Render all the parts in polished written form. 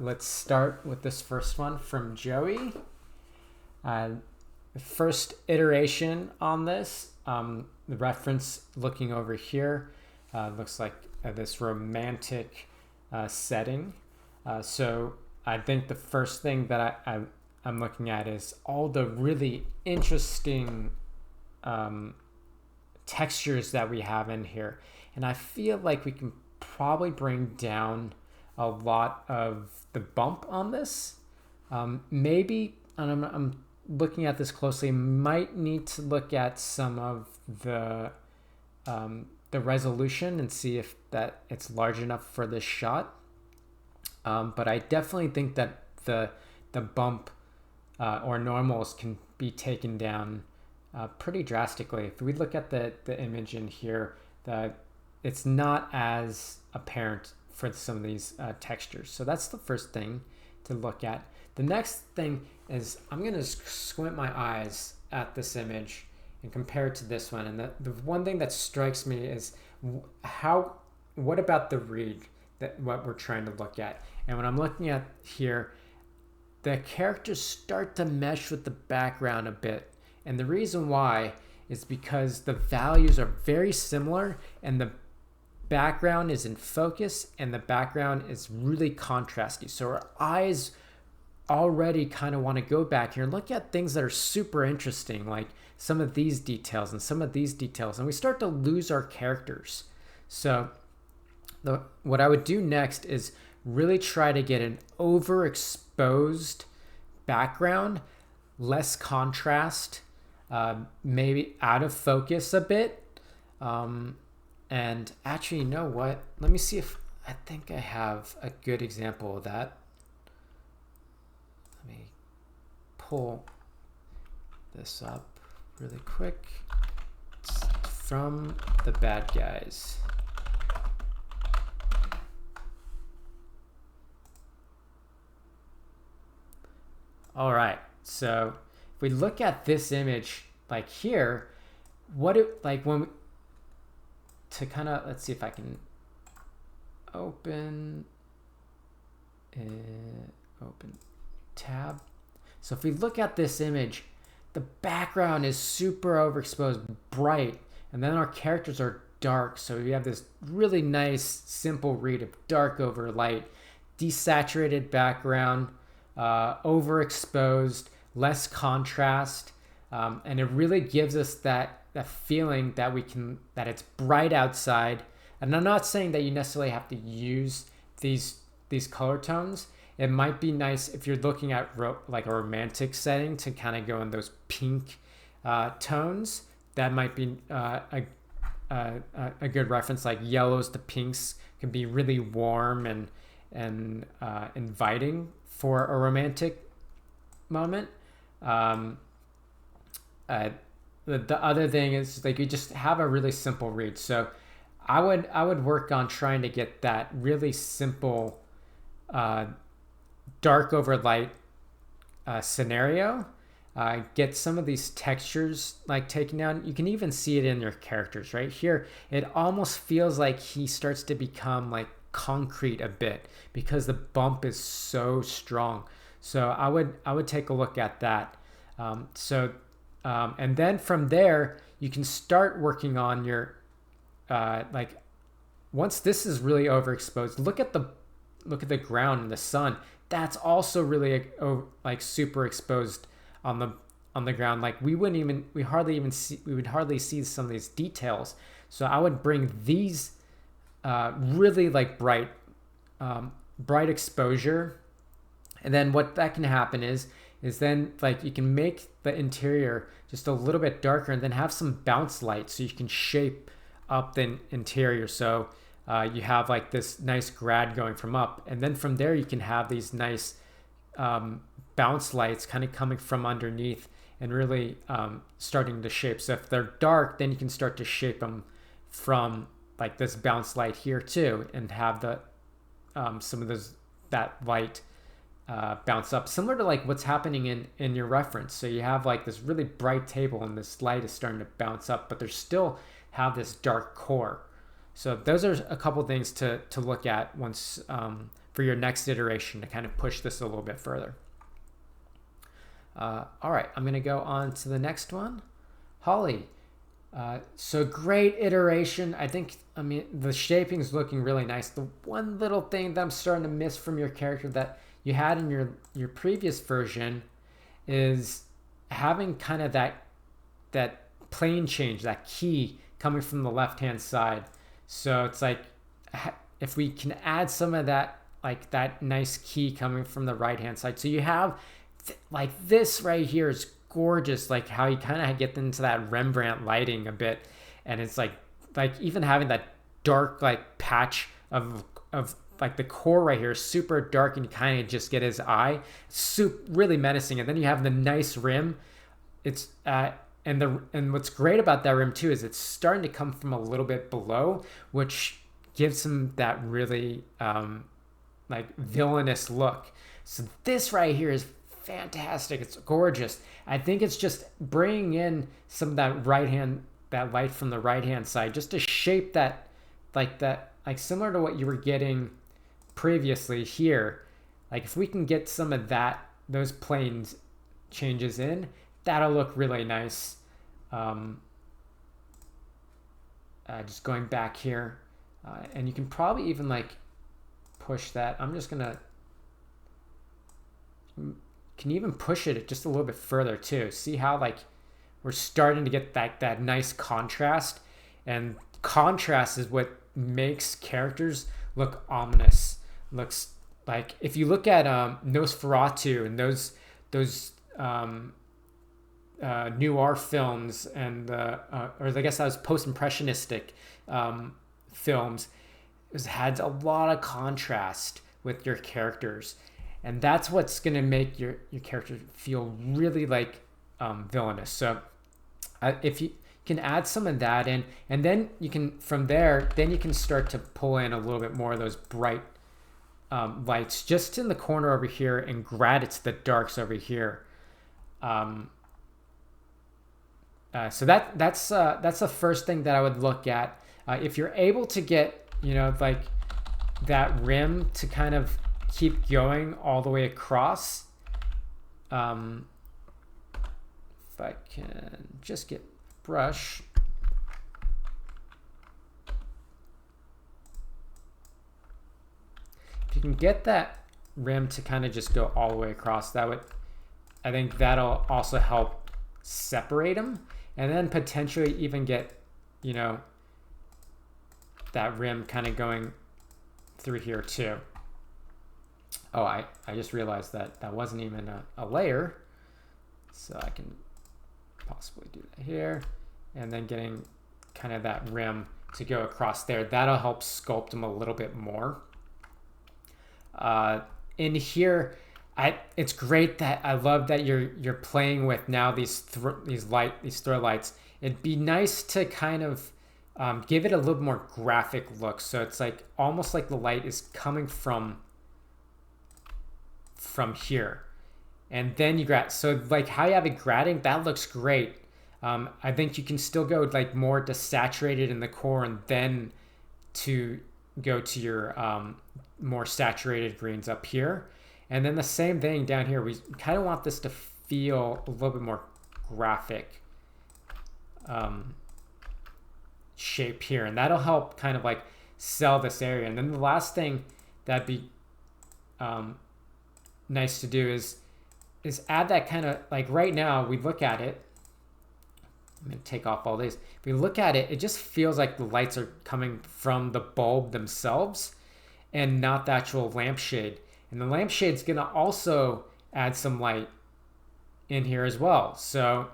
let's start with this first one from Joey. The first iteration on this, the reference looking over here, looks like this romantic setting. So I think the first thing that I'm looking at is all the really interesting textures that we have in here. And I feel like we can probably bring down a lot of the bump on this. Maybe, and I'm looking at this closely, might need to look at some of the resolution and see if that it's large enough for this shot. But I definitely think that the bump or normals can be taken down pretty drastically. If we look at the image in here, that it's not as apparent for some of these textures. So that's the first thing to look at. The next thing is I'm going to squint my eyes at this image and compare it to this one. And the one thing that strikes me is what about the read, that what we're trying to look at. And when I'm looking at here, the characters start to mesh with the background a bit. And the reason why is because the values are very similar and the background is in focus and the background is really contrasty. So our eyes already kind of want to go back here and look at things that are super interesting, like some of these details and some of these details, and we start to lose our characters. So what I would do next is really try to get an overexposed background, less contrast, maybe out of focus a bit. And actually, you know what? Let me see if I think I have a good example of that. Let me pull this up really quick. It's from the bad guys. All right, so if we look at this image, like here, let's see if I can open tab. So if we look at this image, the background is super overexposed, bright, and then our characters are dark. So we have this really nice, simple read of dark over light, desaturated background, overexposed, less contrast, and it really gives us that feeling that it's bright outside. And I'm not saying that you necessarily have to use these color tones. It might be nice if you're looking at like a romantic setting to kind of go in those pink tones. That might be a good reference. Like yellows to pinks can be really warm and inviting for a romantic moment. The other thing is like you just have a really simple read. So I would work on trying to get that really simple dark over light scenario. Get some of these textures like taken down. You can even see it in your characters right here. It almost feels like he starts to become like concrete a bit because the bump is so strong. So I would take a look at that. And then from there you can start working on your once this is really overexposed, look at the ground and the sun. That's also really like super exposed on the ground. Like we would hardly see some of these details. So I would bring these really like bright exposure. And then what that can happen is then like you can make the interior just a little bit darker and then have some bounce light so you can shape up the interior. So you have like this nice grad going from up, and then from there you can have these nice bounce lights kind of coming from underneath and really starting to shape. So if they're dark, then you can start to shape them from like this bounce light here too, and have the some of that light bounce up, similar to like what's happening in your reference. So you have like this really bright table and this light is starting to bounce up, but there's still this dark core. So those are a couple things to look at once for your next iteration to kind of push this a little bit further. All right, I'm gonna go on to the next one. Holly. So great iteration. I mean, the shaping's looking really nice. The one little thing that I'm starting to miss from your character that you had in your previous version is having kind of that plane change, that key coming from the left-hand side. So it's like, if we can add some of that, like that nice key coming from the right-hand side. So you have like this right here is gorgeous, like how you kind of get into that Rembrandt lighting a bit, and it's like even having that dark like patch of like the core right here is super dark, and you kind of just get his eye, really menacing. And then you have the nice rim. It's and what's great about that rim too is it's starting to come from a little bit below, which gives him that really like villainous look. So this right here is fantastic. It's gorgeous. I think it's just bringing in some of that light from the right hand side, just to shape that like similar to what you were getting previously here. Like if we can get some of those planes changes in, that'll look really nice. Just going back here, and you can probably even like push that. I'm just gonna. Can you even push it just a little bit further too? See how like we're starting to get that nice contrast, and contrast is what makes characters look ominous. Looks like if you look at Nosferatu and those noir films, and or I guess that was post-impressionistic films, it had a lot of contrast with your characters. And that's what's going to make your character feel really like villainous. So if you can add some of that in, and then you can, from there, then you can start to pull in a little bit more of those bright lights just in the corner over here and grab it to the darks over here. So that's the first thing that I would look at. If you're able to get, like that rim to kind of keep going all the way across. If I can just get brush. If you can get that rim to kind of just go all the way across, I think that'll also help separate them, and then potentially even get, that rim kind of going through here too. Oh, I just realized that wasn't even a layer. So I can possibly do that here. And then getting kind of that rim to go across there. That'll help sculpt them a little bit more. In here, it's great that I love that you're playing with now these throw lights. It'd be nice to kind of give it a little more graphic look. So it's like almost like the light is coming from here, and then you grab, so like how you have it grading, that looks great. I think you can still go like more to saturated in the core, and then to go to your more saturated greens up here, and then the same thing down here. We kind of want this to feel a little bit more graphic shape here, and that'll help kind of like sell this area. And then the last thing that'd be nice to do is add that kind of, like right now we look at it, I'm going to take off all these. If we look at it, it just feels like the lights are coming from the bulb themselves and not the actual lampshade. And the lampshade's going to also add some light in here as well. So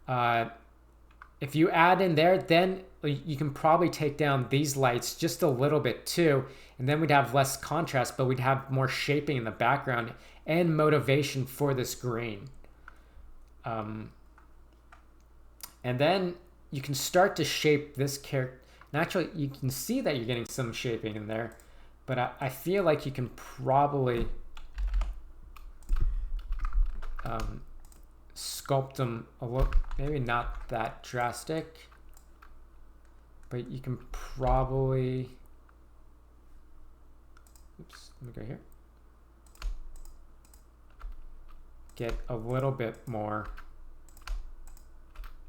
if you add in there, then you can probably take down these lights just a little bit too, and then we'd have less contrast, but we'd have more shaping in the background and motivation for this green. And then you can start to shape this character. And actually, you can see that you're getting some shaping in there, but I feel like you can probably sculpt them a little, maybe not that drastic, but you can probably, oops, let me go here. Get a little bit more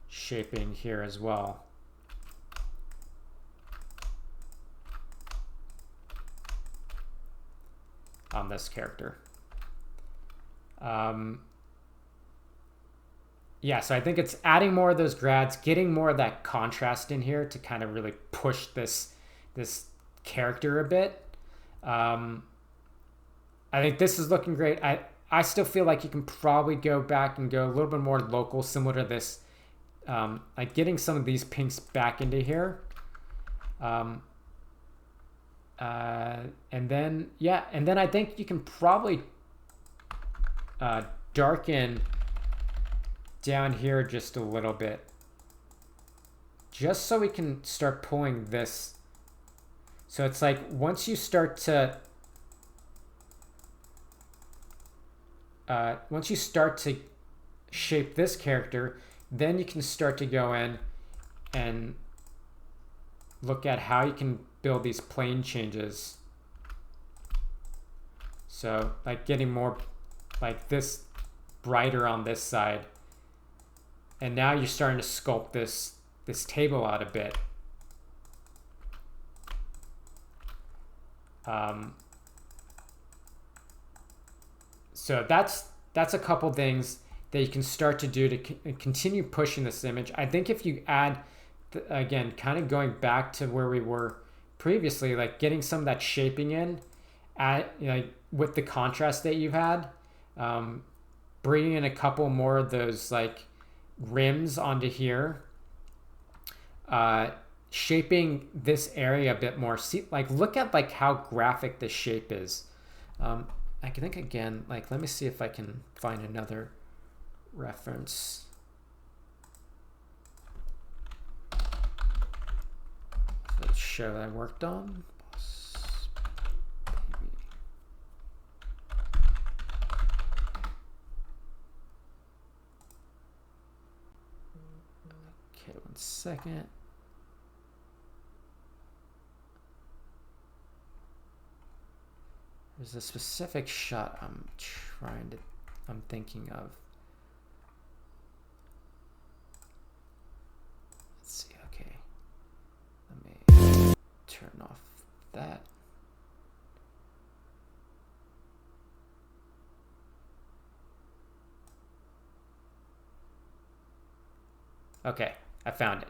shaping here as well. On this character. Yeah, so I think it's adding more of those grads, getting more of that contrast in here to kind of really push this character a bit. I think this is looking great. I still feel like you can probably go back and go a little bit more local, similar to this, like getting some of these pinks back into here. And then I think you can probably darken down here just a little bit, just so we can start pulling this. So it's like once you start to shape this character, then you can start to go in and look at how you can build these plane changes. So like getting more like this brighter on this side. And now you're starting to sculpt this table out a bit. So that's a couple things that you can start to do to continue pushing this image. I think if you add, again, kind of going back to where we were previously, like getting some of that shaping in, with the contrast that you've had, bringing in a couple more of those like rims onto here, shaping this area a bit more. See, like look at like how graphic this shape is. I can think again, like let me see if I can find another reference. The show that I worked on. Okay, 1 second. There's a specific shot I'm thinking of. Let's see, okay. Let me turn off that. Okay, I found it.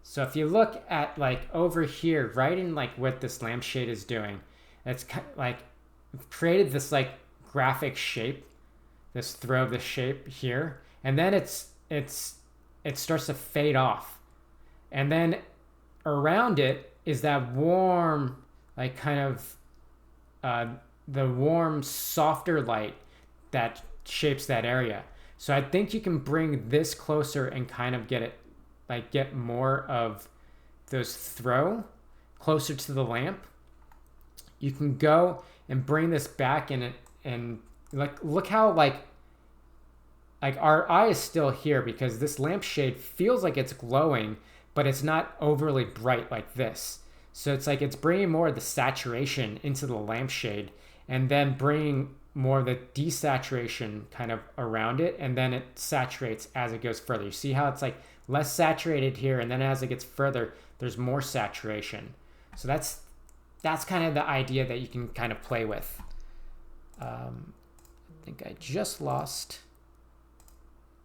So if you look at like over here, right in like what this lampshade is doing, it's kind of like created this like graphic shape, this throw of the shape here, and then it starts to fade off, and then around it is that warm, like kind of the warm, softer light that shapes that area. So I think you can bring this closer and kind of get it, like get more of those throw closer to the lamp. You can go and bring this back in it, and like look how like our eye is still here because this lampshade feels like it's glowing, but it's not overly bright like this. So it's like it's bringing more of the saturation into the lampshade and then bringing more of the desaturation kind of around it, and then it saturates as it goes further. You see how it's like less saturated here, and then as it gets further, there's more saturation. So that's kind of the idea that you can kind of play with. I think I just lost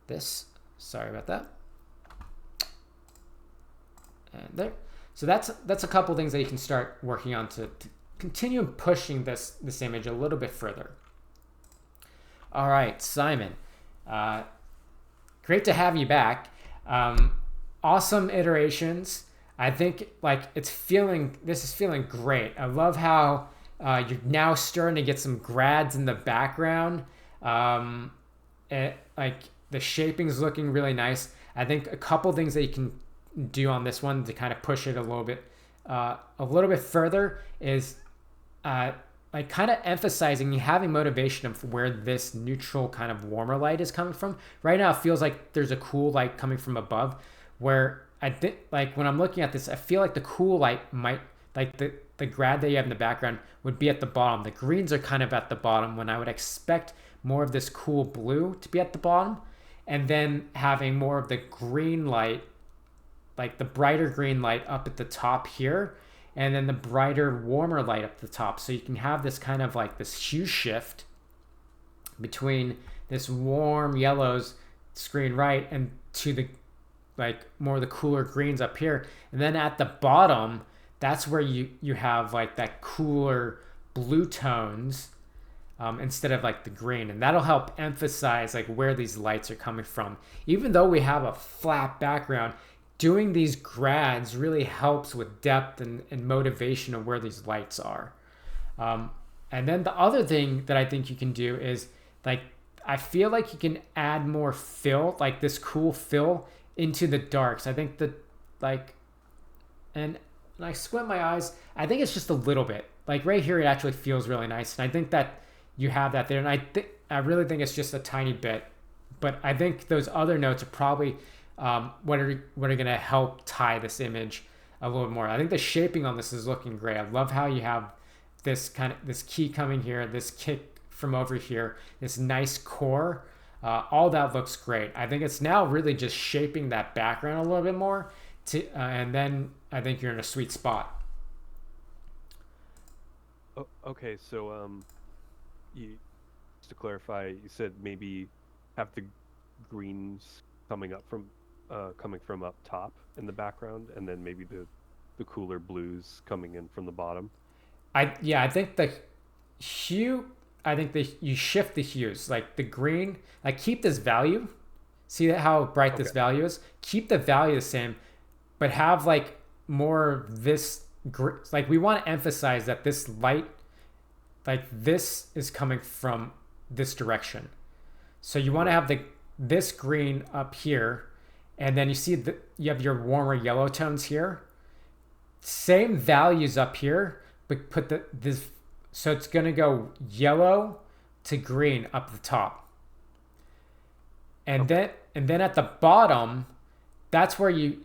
this. Sorry about that. And there. So that's a couple things that you can start working on to continue pushing this image a little bit further. All right, Simon. Great to have you back. Awesome iterations. I think like this is feeling great. I love how you're now starting to get some grads in the background. Like the shaping is looking really nice. I think a couple things that you can do on this one to kind of push it a little bit further is like kind of emphasizing you having motivation of where this neutral kind of warmer light is coming from. Right now it feels like there's a cool light coming from above, where I think like when I'm looking at this, I feel like the cool light might like the grad that you have in the background would be at the bottom. The greens are kind of at the bottom when I would expect more of this cool blue to be at the bottom, and then having more of the green light, like the brighter green light up at the top here, and then the brighter, warmer light up the top. So you can have this kind of like this hue shift between this warm yellows screen right and to the like more of the cooler greens up here. And then at the bottom, that's where you have like that cooler blue tones instead of like the green. And that'll help emphasize like where these lights are coming from. Even though we have a flat background, doing these grads really helps with depth and motivation of where these lights are. And then the other thing that I think you can do is like, I feel like you can add more fill, like this cool fill into the darks. I think that like, and when I squint my eyes, I think it's just a little bit. Like right here, it actually feels really nice. And I think that you have that there. And I really think it's just a tiny bit. But I think those other notes are probably what are going to help tie this image a little more. I think the shaping on this is looking great. I love how you have this this key coming here, this kick from over here, this nice core. All that looks great. I think it's now really just shaping that background a little bit more, and then I think you're in a sweet spot. Oh, okay, so just to clarify, you said maybe have the greens coming from up top in the background, and then maybe the cooler blues coming in from the bottom. I think the hue. I think you shift the hues, like the green, like keep this value. See how bright this value is? Keep the value the same, but have like more this, like we want to emphasize that this light, like this is coming from this direction. So you want to have this green up here, and then you see that you have your warmer yellow tones here. Same values up here, but put this. So it's going to go yellow to green up the top. And then at the bottom, that's where you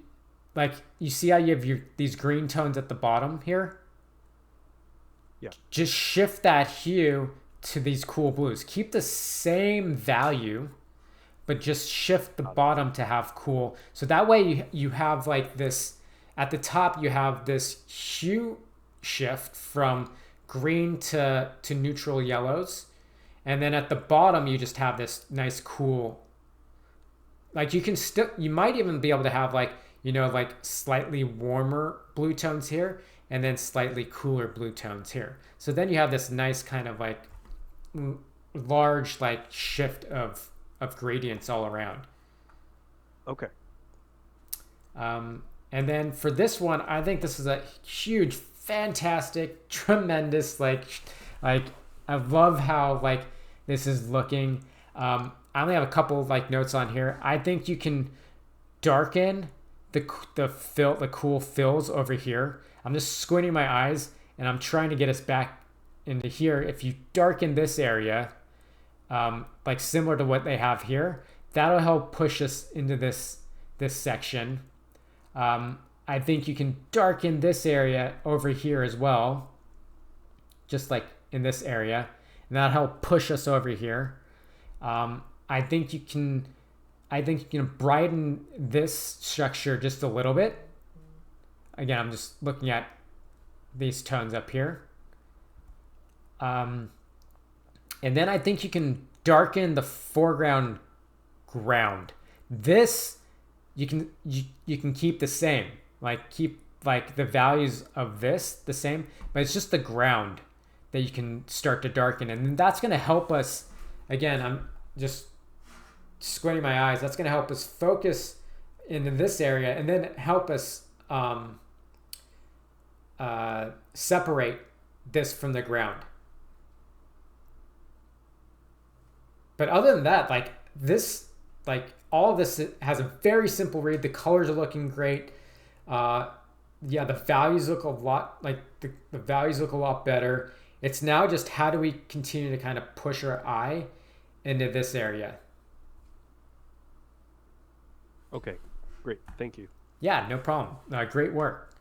see how you have these green tones at the bottom here? Yeah. Just shift that hue to these cool blues. Keep the same value, but just shift the bottom to have cool. So that way you have like this, at the top you have this hue shift from green to neutral yellows, and then at the bottom you just have this nice cool, like you might even be able to have like like slightly warmer blue tones here and then slightly cooler blue tones here. So then you have this nice kind of like large like shift of gradients all around. Okay. And then for this one, I think this is a huge, fantastic, tremendous, like I love how like this is looking. I only have a couple of like notes on here. I think you can darken the cool fills over here. I'm just squinting my eyes and I'm trying to get us back into here. If you darken this area, like similar to what they have here, that'll help push us into this section. I think you can darken this area over here as well, just like in this area, and that'll help push us over here. I think you can brighten this structure just a little bit. Again, I'm just looking at these tones up here. And then I think you can darken the foreground ground. This you can keep the same. Like keep like the values of this the same, but it's just the ground that you can start to darken, and that's going to help us. Again, I'm just squinting my eyes. That's going to help us focus into this area, and then help us separate this from the ground. But other than that, like this, like all of this has a very simple read. The colors are looking great. The values look a lot like the values look a lot better. It's now just how do we continue to kind of push our eye into this area. Okay, great. Thank you. Yeah, no problem. Great work.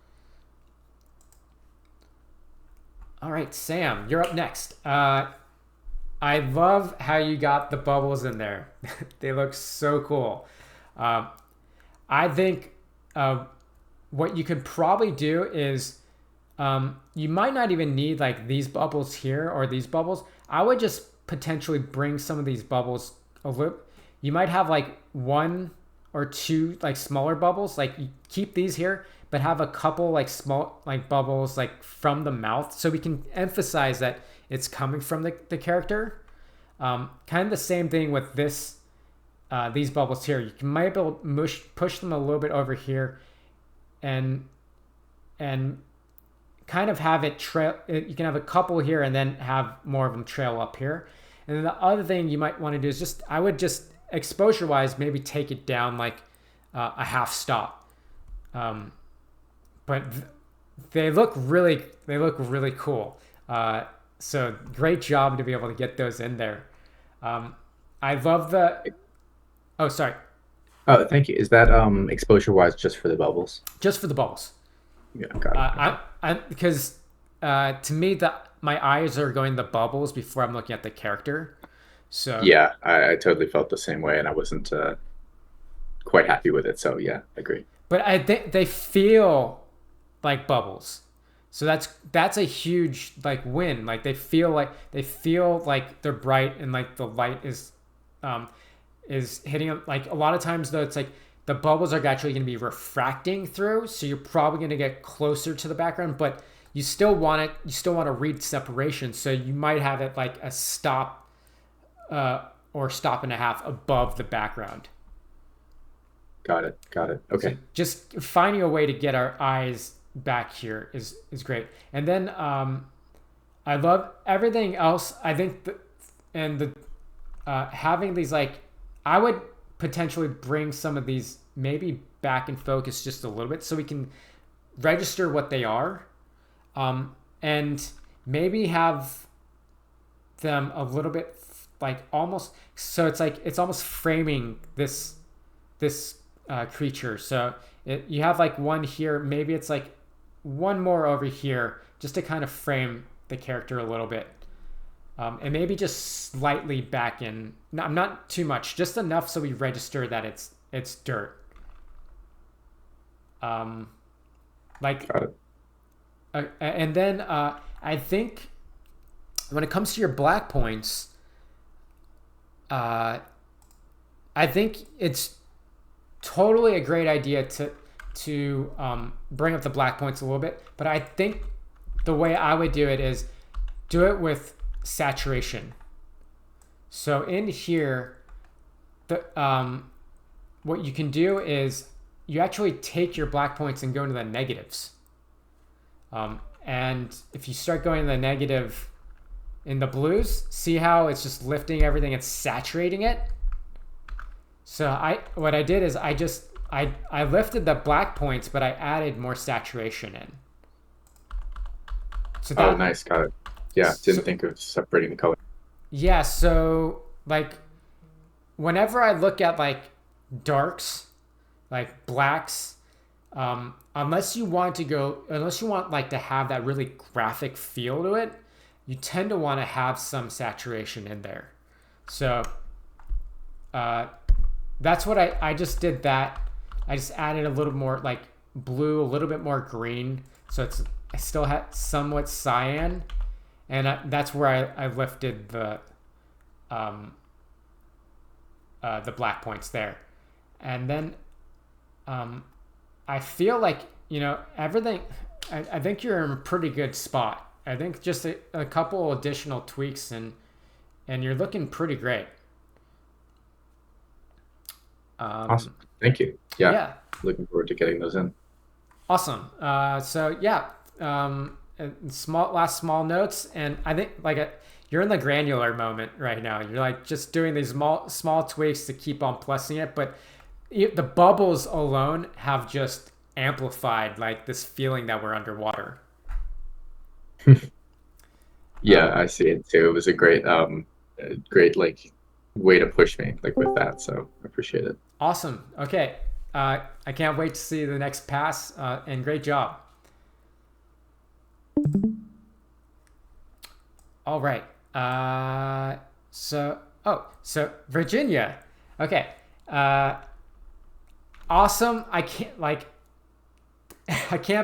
All right, Sam, you're up next. I love how you got the bubbles in there. They look so cool. Uh, I think uh, what you could probably do is you might not even need like these bubbles here or these bubbles. I would just potentially bring some of these bubbles a little. You might have like one or two like smaller bubbles. Like you keep these here, but have a couple like small like bubbles like from the mouth, so we can emphasize that it's coming from the character. Kind of the same thing with this. These bubbles here, you can might be able to push them a little bit over here, and and kind of have it trail. You can have a couple here and then have more of them trail up here. And then the other thing you might want to do is just, I would just exposure wise, maybe take it down like a half stop. But they look really cool. So great job to be able to get those in there. I love the, oh, sorry, Oh, thank you. Is that exposure wise just for the bubbles? just for the bubbles. Yeah, got it. Okay. Because to me my eyes are going the bubbles before I'm looking at the character. So Yeah, I totally felt the same way, and I wasn't quite happy with it. So yeah, I agree. but I think they feel like bubbles. So that's a huge like win. Like they feel like they're bright and like the light um is hitting them. Like a lot of times though, it's like the bubbles are actually going to be refracting through, so you're probably going to get closer to the background, but you still want to read separation, so you might have it like a stop or stop and a half above the background. Got it. Got it. So Okay. just finding a way to get our eyes back here is great. And then I love everything else. I think the having these like, I would potentially bring some of these maybe back in focus just a little bit so we can register what they are, and maybe have them a little bit like almost, so it's like it's almost framing this creature. So you have like one here, maybe it's like one more over here just to kind of frame the character a little bit, and maybe just slightly back in, not too much, just enough so we register that it's dirt. Like Got it. and then I think when it comes to your black points, I think it's totally a great idea to bring up the black points a little bit. But I think the way I would do it is do it with saturation. So in here, the what you can do is you actually take your black points and go into the negatives. And if you start going to the negative in the blues, see how it's just lifting everything, it's saturating it. So what I did is I lifted the black points, but I added more saturation in. So Oh, that, nice. Got it. Yeah, so didn't think of separating the color. yeah, so like whenever I look at like darks, like blacks, unless you want like to have that really graphic feel to it, you tend to want to have some saturation in there. So that's what I just did that. I just added a little more like blue, a little bit more green. So I still had somewhat cyan, and that's where I lifted the black points there. And then I feel like, everything, I think you're in a pretty good spot. I think just a couple additional tweaks and you're looking pretty great. Awesome. Thank you. Yeah, Yeah, looking forward to getting those in. awesome. So yeah, last small notes, and I think like you're in the granular moment right now. You're like just doing these small tweaks to keep on plussing it, but the bubbles alone have just amplified like this feeling that we're underwater. Yeah, Um, I see it too. It was a great like way to push me like with that. So I appreciate it. awesome. Okay. I can't wait to see the next pass, and great job. All right. So Virginia. Okay. Awesome. I can't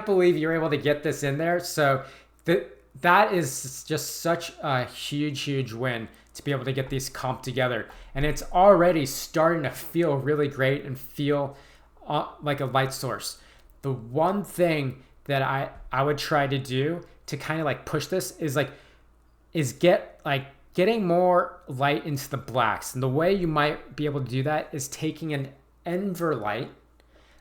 believe you're able to get this in there. So that is just such a huge win to be able to get these comp together. And it's already starting to feel really great and feel like a light source. The one thing that I would try to do to kind of like push this is getting more light into the blacks. And the way you might be able to do that is taking an Enver light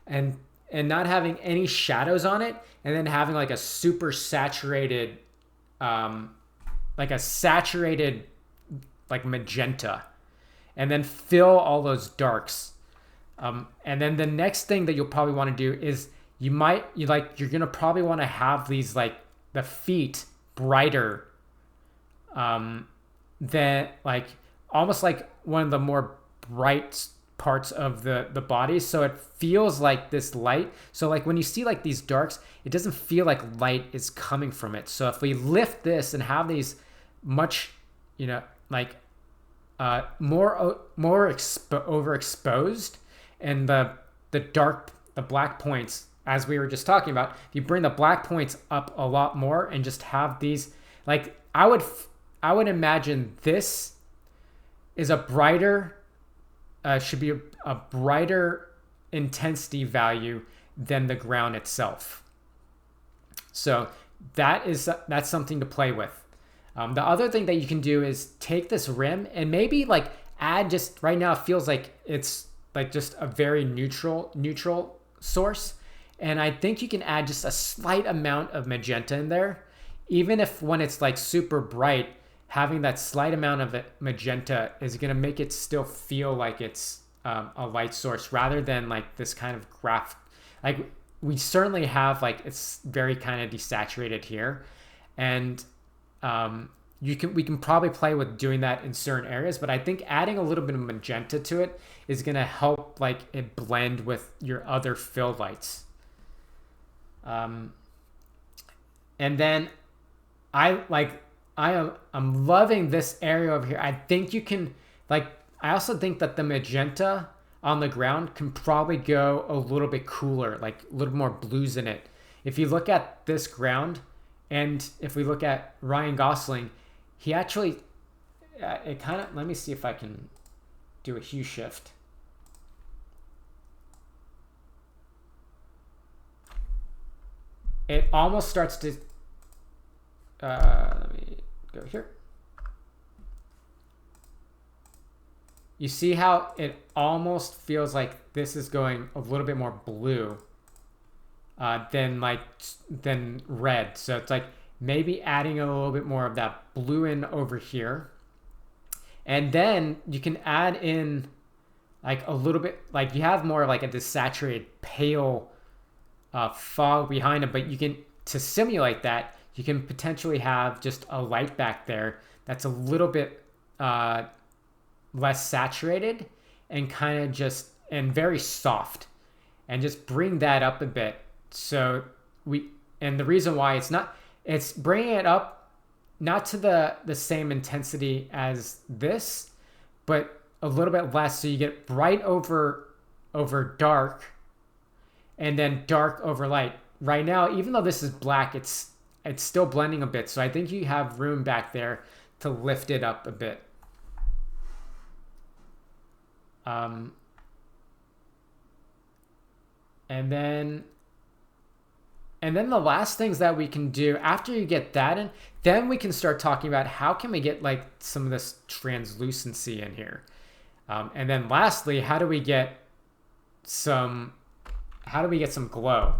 and not having any shadows on it, and then having like a super saturated like magenta, and then fill all those darks. And then the next thing that you'll probably want to do is you're gonna probably want to have these like the feet brighter than like almost like one of the more bright parts of the body, so it feels like this light. So like when you see like these darks, it doesn't feel like light is coming from it. So if we lift this and have these much, like more overexposed, and the black points, as we were just talking about, if you bring the black points up a lot more and just have these, like I would imagine this is a brighter should be a brighter intensity value than the ground itself. So that's something to play with. The other thing that you can do is take this rim and maybe like add, just right now it feels like it's like just a very neutral source. And I think you can add just a slight amount of magenta in there. Even if when it's like super bright, having that slight amount of magenta is going to make it still feel like it's a light source, rather than like this kind of graph. Like we certainly have like, it's very kind of desaturated here, and we can probably play with doing that in certain areas, but I think adding a little bit of magenta to it is going to help like it blend with your other fill lights. And then I'm loving this area over here. I think you can, like, I also think that the magenta on the ground can probably go a little bit cooler, like a little more blues in it. If you look at this ground, and if we look at Ryan Gosling, he actually, it kind of, let me see if I can do a hue shift. It almost starts to, let me go here. You see how it almost feels like this is going a little bit more blue than red. So it's like maybe adding a little bit more of that blue in over here. And then you can add in like a little bit, like you have more like a desaturated pale fog behind it, but you can, to simulate that, you can potentially have just a light back there that's a little bit less saturated and kind of just, and very soft, and just bring that up a bit. So and the reason why it's bringing it up not to the same intensity as this, but a little bit less, so you get bright over dark, and then dark over light. Right now, even though this is black, it's still blending a bit, so I think you have room back there to lift it up a bit. And then the last things that we can do after you get that in, then we can start talking about how can we get like some of this translucency in here. And then lastly, how do we get some glow?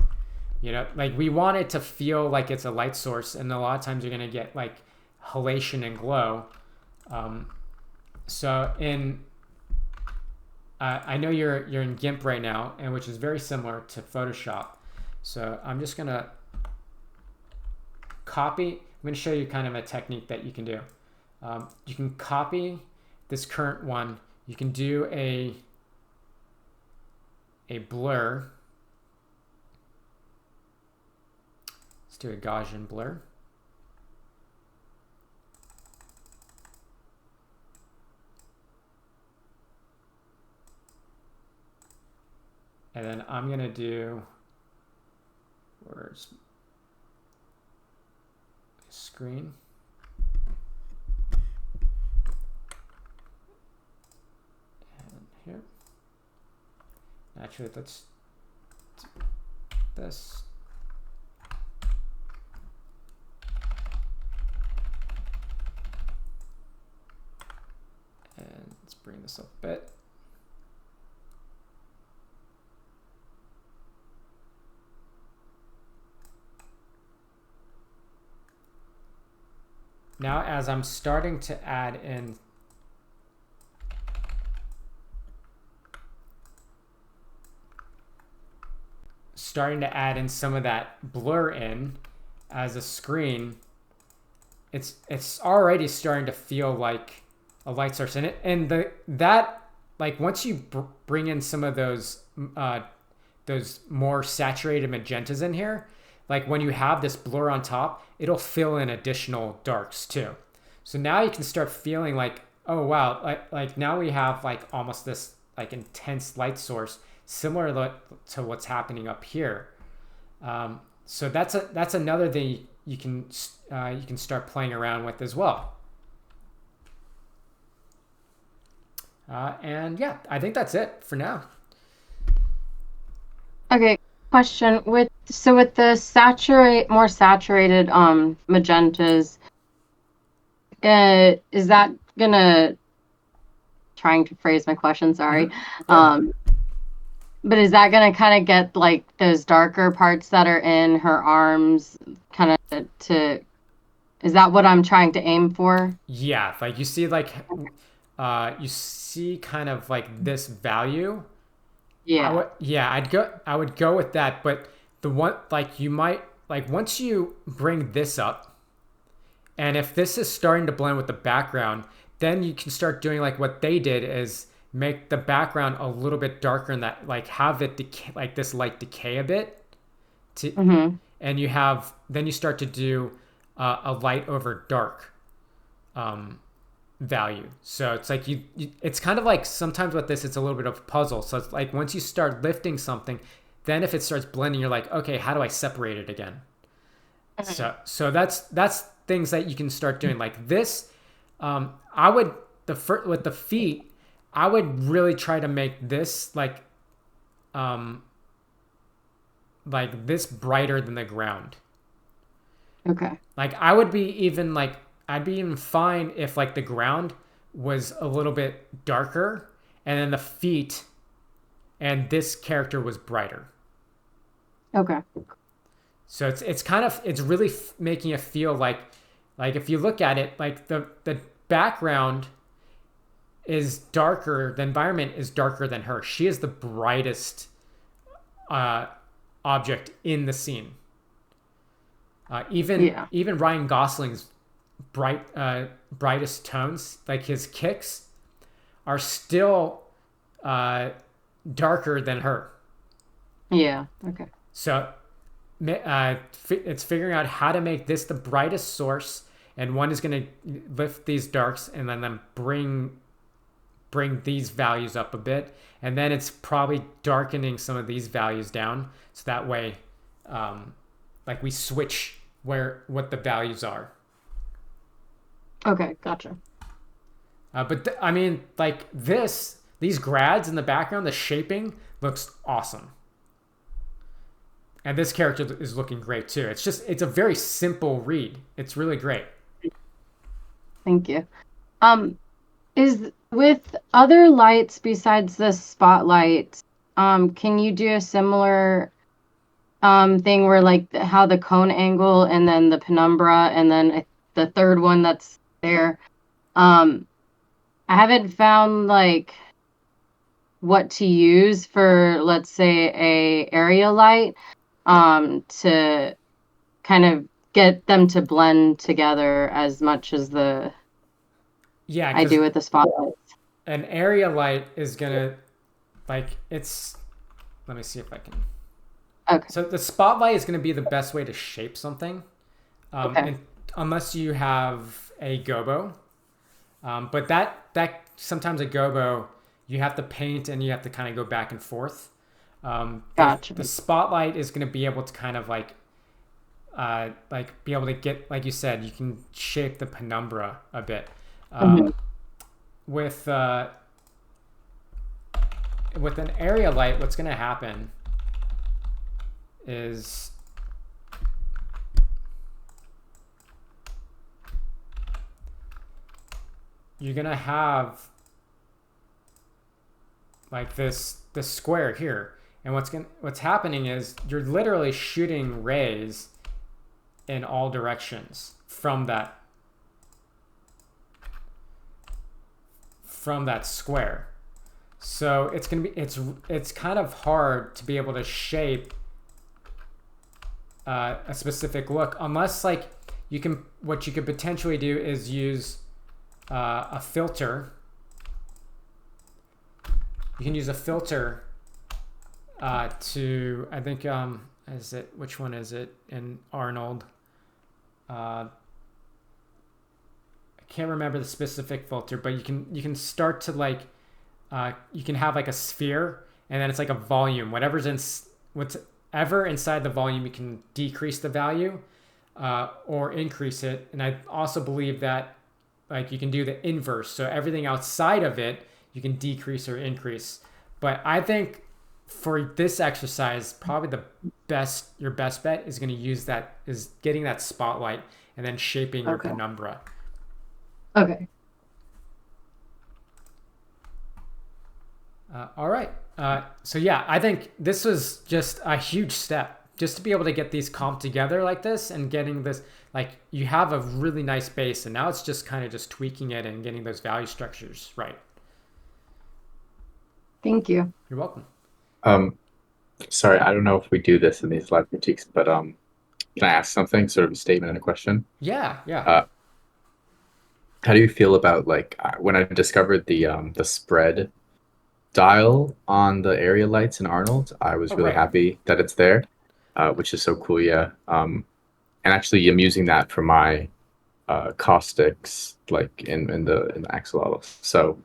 Like we want it to feel like it's a light source, and a lot of times you're going to get like halation and glow. So I know you're in GIMP right now, and which is very similar to Photoshop. So I'm just going to copy. I'm going to show you kind of a technique that you can do. You can copy this current one. You can do a blur. Let's do a Gaussian blur. And then I'm going to do, where's screen? And here. Actually, let's do this. And let's bring this up a bit. Now, as I'm starting to add in some of that blur in as a screen, it's already starting to feel like a light source in it. And that like once you bring in some of those more saturated magentas in here, like when you have this blur on top, it'll fill in additional darks too. So now you can start feeling like, oh wow, like now we have like almost this like intense light source similar to what's happening up here. So that's another thing you can start playing around with as well. And yeah, I think that's it for now. Okay, question with the more saturated magentas, is that gonna, trying to phrase my question, sorry. Yeah. But is that gonna kind of get like those darker parts that are in her arms kind of is that what I'm trying to aim for? Yeah, like you see like you see kind of like this value. Yeah. I would go with that, but the one like you might like once you bring this up, and if this is starting to blend with the background, then you can start doing like what they did is make the background a little bit darker and that like have it decay, like this light decay a bit and then you start to do a light over dark value. So it's like it's kind of like sometimes with this it's a little bit of a puzzle. So it's like once you start lifting something, then if it starts blending, you're like, okay, how do I separate it again? So that's things that you can start doing like this. I would with the feet, I would really try to make this like this brighter than the ground. Okay. Like I would be even like I'd be even fine if like the ground was a little bit darker and then the feet and this character was brighter. Okay. So it's kind of it's really making it feel like if you look at it, like the background is darker, the environment is darker than her. She is the brightest object in the scene. Even Ryan Gosling's brightest tones, like his kicks, are still darker than her. Yeah. Okay. So it's figuring out how to make this the brightest source, and one is going to lift these darks and then bring these values up a bit, and then it's probably darkening some of these values down, so that way like we switch what the values are. Okay, gotcha. But I mean, like these grads in the background, the shaping looks awesome. And this character is looking great too. It's a very simple read. It's really great. Thank you. Is with other lights besides the spotlight, can you do a similar thing where like how the cone angle and then the penumbra and then the third one that's there? I haven't found like what to use for, let's say, a area light to kind of get them to blend together as much as I do with the spotlights. An area light is gonna like it's let me see if I can. Okay. So the spotlight is going to be the best way to shape something, Okay. and unless you have a gobo. But that sometimes a gobo, you have to paint and you have to kind of go back and forth. Gotcha. The spotlight is going to be able to kind of like be able to get, like you said, you can shape the penumbra a bit. With an area light, what's going to happen is you're going to have like this square here, and what's happening is you're literally shooting rays in all directions from that square. So it's going to be it's kind of hard to be able to shape a specific look, unless like what you could potentially do is use a filter. You can use a filter to, I think, which one is it in Arnold? I can't remember the specific filter, but you can start to like, you can have like a sphere, and then it's like a volume. Whatever inside the volume, you can decrease the value or increase it. And I also believe that like you can do the inverse. So everything outside of it, you can decrease or increase. But I think for this exercise, probably your best bet is going to is getting that spotlight and then shaping your penumbra. Okay. All right. So yeah, I think this was just a huge step just to be able to get these comped together like this and getting this, like you have a really nice base, and now it's just kind of just tweaking it and getting those value structures right. Thank you. You're welcome. Sorry, I don't know if we do this in these live critiques, but can I ask something, sort of a statement and a question? Yeah. How do you feel about like when I discovered the spread dial on the area lights in Arnold? I was really happy that it's there, which is so cool. Yeah. And actually, I'm using that for my caustics, like in the axolotls. So,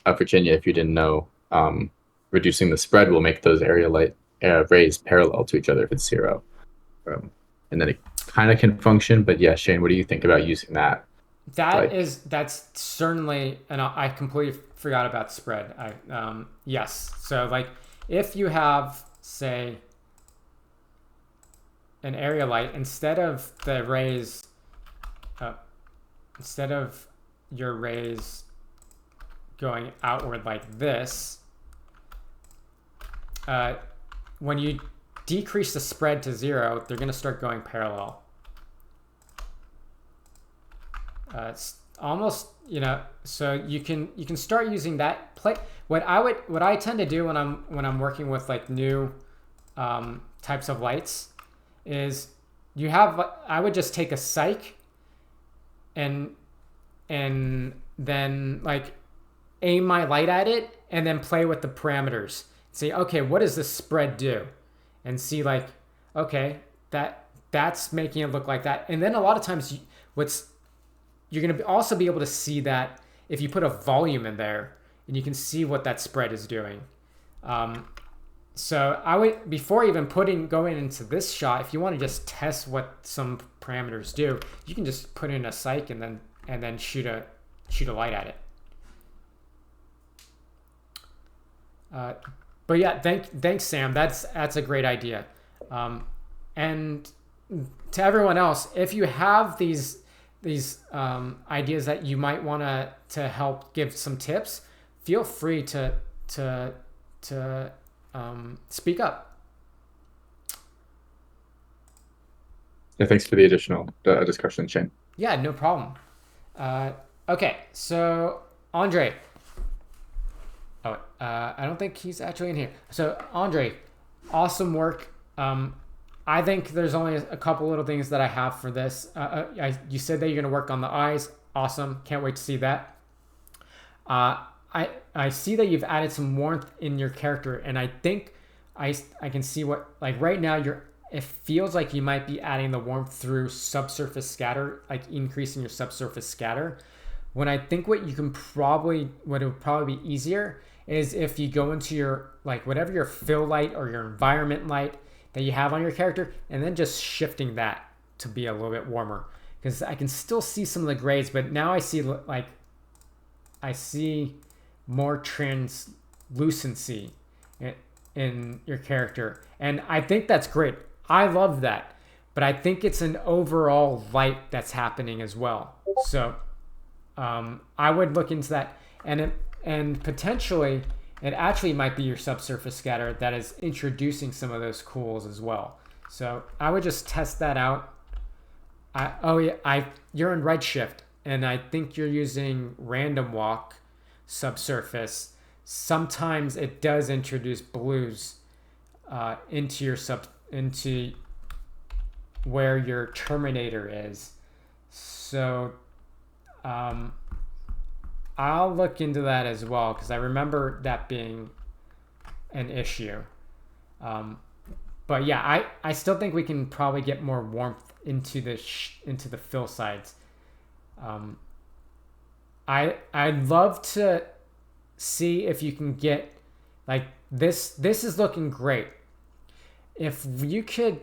Virginia, if you didn't know, reducing the spread will make those area light rays parallel to each other if it's 0, and then it kind of can function. But yeah, Shane, what do you think about using that? That's certainly, and I completely forgot about spread. Yes. So like if you have, say, an area light, instead of your rays going outward like this, when you decrease the spread to 0, they're going to start going parallel. It's almost, so you can start using that play. What I tend to do when I'm working with like new types of lights is I would just take a psych and then like aim my light at it and then play with the parameters. Say, okay, what does this spread do? And see like, okay, that's making it look like that. And then a lot of times you're going to also be able to see that if you put a volume in there, and you can see what that spread is doing. So I would, before even going into this shot, if you want to just test what some parameters do, you can just put in a psych and then shoot a light at it. But yeah, thanks Sam. That's a great idea. And to everyone else, if you have these ideas that you might want to help give some tips, feel free to speak up. Yeah, thanks for the additional discussion, Shane. Yeah, no problem. Okay, so Andre. Oh, I don't think he's actually in here. So Andre, awesome work. I think there's only a couple little things that I have for this. You said that you're going to work on the eyes. Awesome. Can't wait to see that. I see that you've added some warmth in your character, and I think I can see what, like right now it feels like you might be adding the warmth through subsurface scatter, like increasing your subsurface scatter. When I think what would probably be easier is if you go into your, like whatever your fill light or your environment light that you have on your character, and then just shifting that to be a little bit warmer. Because I can still see some of the grays, but now I see more translucency in your character. And I think that's great. I love that. But I think it's an overall light that's happening as well. So I would look into that. And potentially, it actually might be your subsurface scatter that is introducing some of those cools as well. So I would just test that out. You're in Redshift, and I think you're using random walk subsurface. Sometimes it does introduce blues into where your terminator is. So I'll look into that as well, because I remember that being an issue. But yeah, I still think we can probably get more warmth into the fill sides. I'd love to see if you can get, like, this is looking great. If you could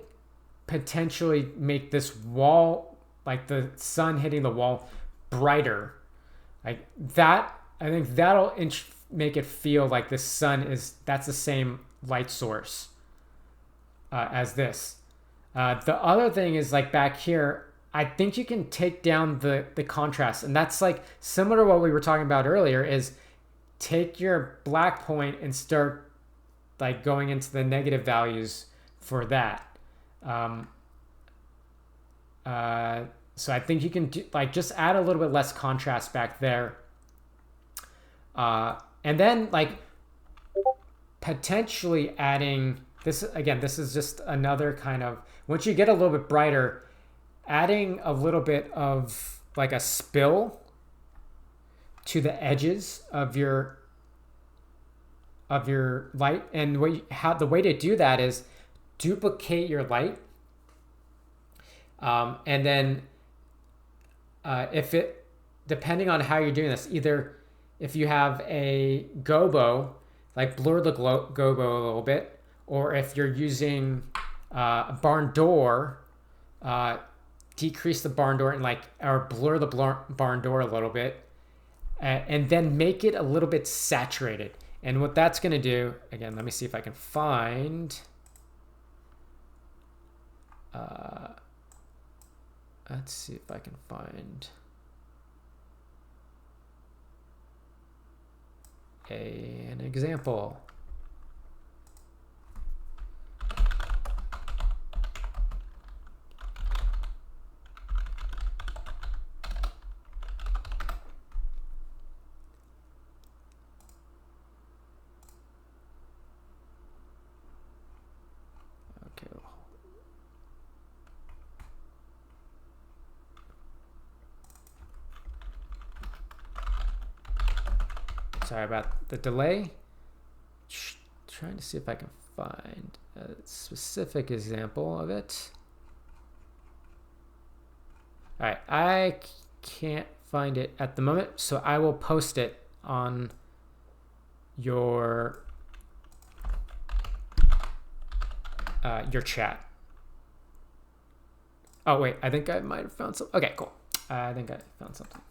potentially make this wall, like the sun hitting the wall, brighter, like that, I think that'll make it feel like the sun that's the same light source as this. The other thing is, like back here, I think you can take down the contrast, and that's like similar to what we were talking about earlier, is take your black point and start like going into the negative values for that. So I think you can just add a little bit less contrast back there. And then like potentially adding this, again, this is just another kind of, once you get a little bit brighter, adding a little bit of like a spill to the edges of your light. And the way to do that is duplicate your light. And then depending on how you're doing this, either if you have a gobo, like blur the gobo a little bit, or if you're using a barn door, decrease the barn door and or blur the barn door a little bit, and then make it a little bit saturated. And what that's going to do, again, let me see if I can find. Let's see if I can find an example. Sorry about the delay. Trying to see if I can find a specific example of it. All right, I can't find it at the moment, so I will post it on your chat. Oh wait, I think I might have found some. Okay, cool. I think I found something.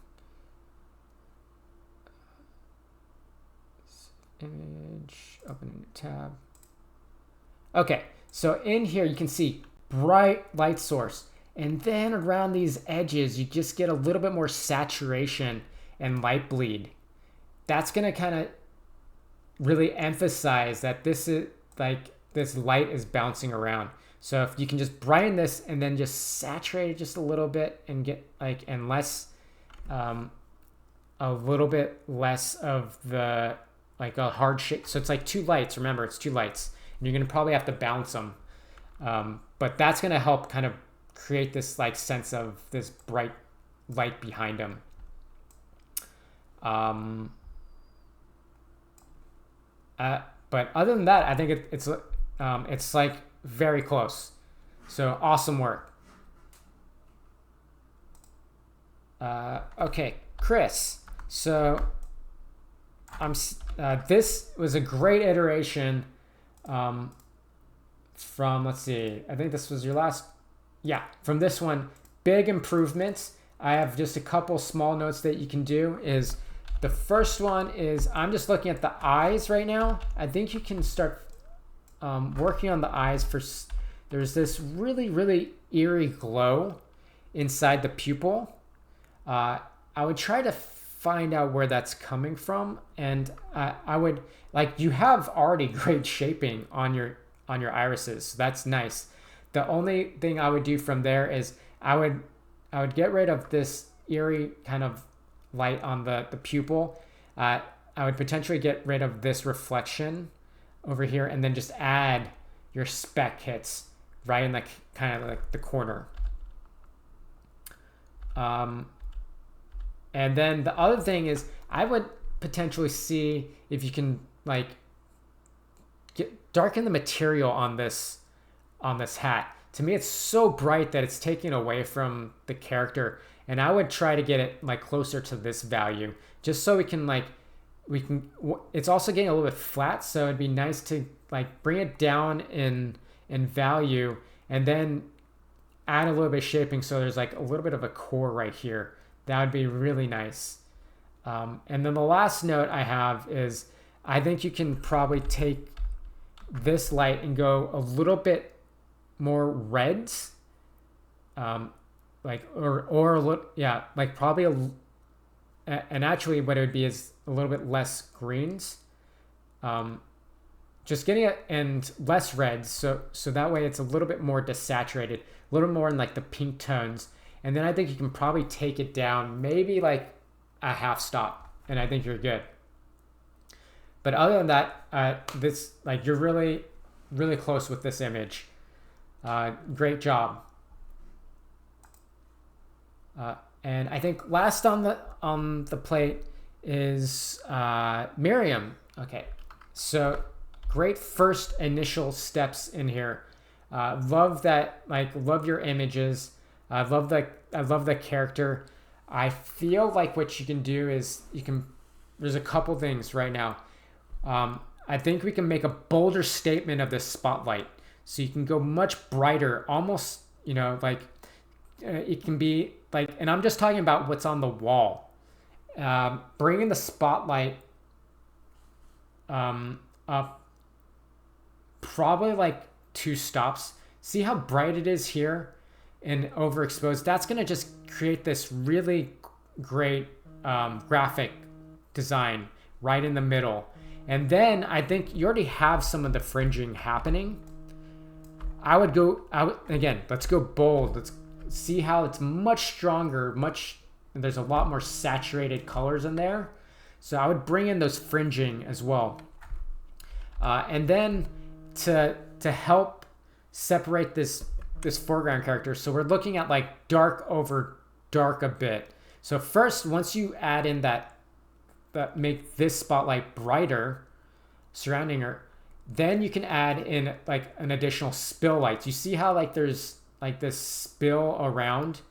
Image, open a new tab. Okay, so in here you can see bright light source, and then around these edges you just get a little bit more saturation and light bleed. That's gonna kind of really emphasize that this light is bouncing around. So if you can just brighten this and then just saturate it just a little bit and get a little bit less of the a hard shade. So it's like two lights. Remember, it's two lights. And you're going to probably have to balance them. But that's going to help kind of create this sense of this bright light behind them. But other than that, I think it's like very close. So awesome work. Okay, Chris. So this was a great iteration from, let's see, I think this was your last, yeah, from this one. Big improvements. I have just a couple small notes that you can do. Is the first one is, I'm just looking at the eyes right now. I think you can start working on the eyes for, there's this really, really eerie glow inside the pupil. I would try to find out where that's coming from, and I would, like, you have already great shaping on your irises, so that's nice. The only thing I would do from there is I would get rid of this eerie kind of light on the pupil. I would potentially get rid of this reflection over here, and then just add your speck hits right in the kind of like the corner. And then the other thing is, I would potentially see if you can like darken the material on this hat. To me, it's so bright that it's taking away from the character, and I would try to get it like closer to this value, just so we can it's also getting a little bit flat, so it'd be nice to like bring it down in value, and then add a little bit of shaping so there's like a little bit of a core right here. That would be really nice. And then the last note I have is, I think you can probably take this light and go a little bit more reds, like or a little, yeah, like probably and actually what it would be is a little bit less greens, just getting it, and less reds, so that way it's a little bit more desaturated, a little more in like the pink tones. And then I think you can probably take it down maybe like a half stop, and I think you're good. But other than that, this, like, you're really, really close with this image. Great job. And I think last on the plate is Maryam. Okay, so great first initial steps in here. Love that, like, love your images. I love the character. I feel like what you can do is there's a couple things right now. I think we can make a bolder statement of this spotlight. So you can go much brighter, almost, like it can be like, and I'm just talking about what's on the wall. Bringing the spotlight up probably like 2 stops. See how bright it is here and overexposed? That's going to just create this really great graphic design right in the middle. And then I think you already have some of the fringing happening. Again, let's go bold. Let's see how it's much stronger, and there's a lot more saturated colors in there. So I would bring in those fringing as well. And then to help separate this foreground character, so we're looking at like dark over dark a bit. So first, once you add in that make this spotlight brighter surrounding her, then you can add in like an additional spill lights. You see how like there's like this spill around?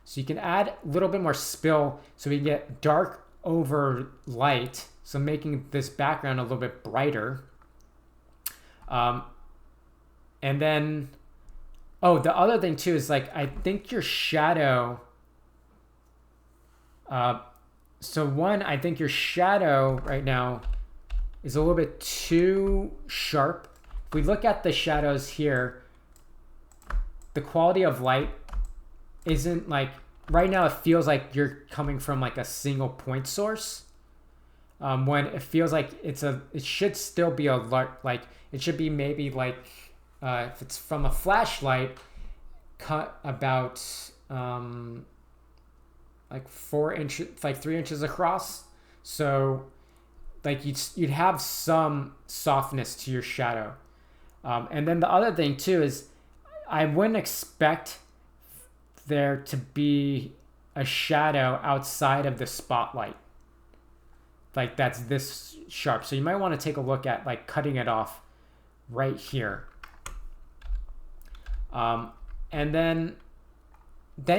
So you can add a little bit more spill so we can get dark over light, so making this background a little bit brighter. And then, the other thing too is, like, I think your shadow, I think your shadow right now is a little bit too sharp. If we look at the shadows here, the quality of light isn't like, right now it feels like you're coming from like a single point source, when it feels like it should still be like it should be maybe like, if it's from a flashlight, cut about like 4 inches, like 3 inches across. So like you'd have some softness to your shadow. And then the other thing too is, I wouldn't expect there to be a shadow outside of the spotlight, like that's this sharp. So you might want to take a look at like cutting it off right here. And then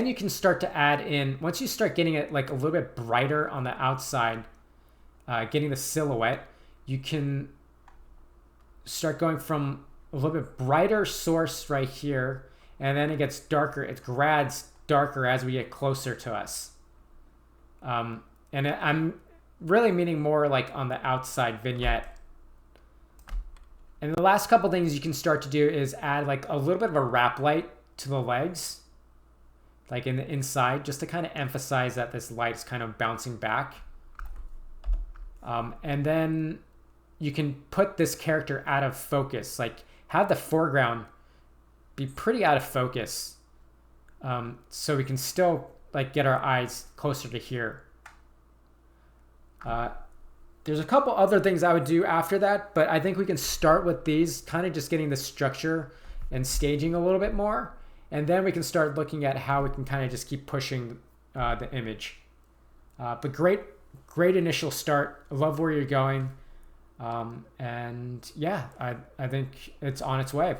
you can start to add in, once you start getting it like a little bit brighter on the outside, getting the silhouette, you can start going from a little bit brighter source right here, and then it gets darker. It grads darker as we get closer to us. I'm really meaning more like on the outside vignette. And the last couple things you can start to do is add like a little bit of a wrap light to the legs, like in the inside, just to kind of emphasize that this light is kind of bouncing back. And then you can put this character out of focus, like have the foreground be pretty out of focus, so we can still like get our eyes closer to here. There's a couple other things I would do after that, but I think we can start with these, kind of just getting the structure and staging a little bit more, and then we can start looking at how we can kind of just keep pushing the image. But great initial start. I love where you're going. And yeah, I think it's on its way.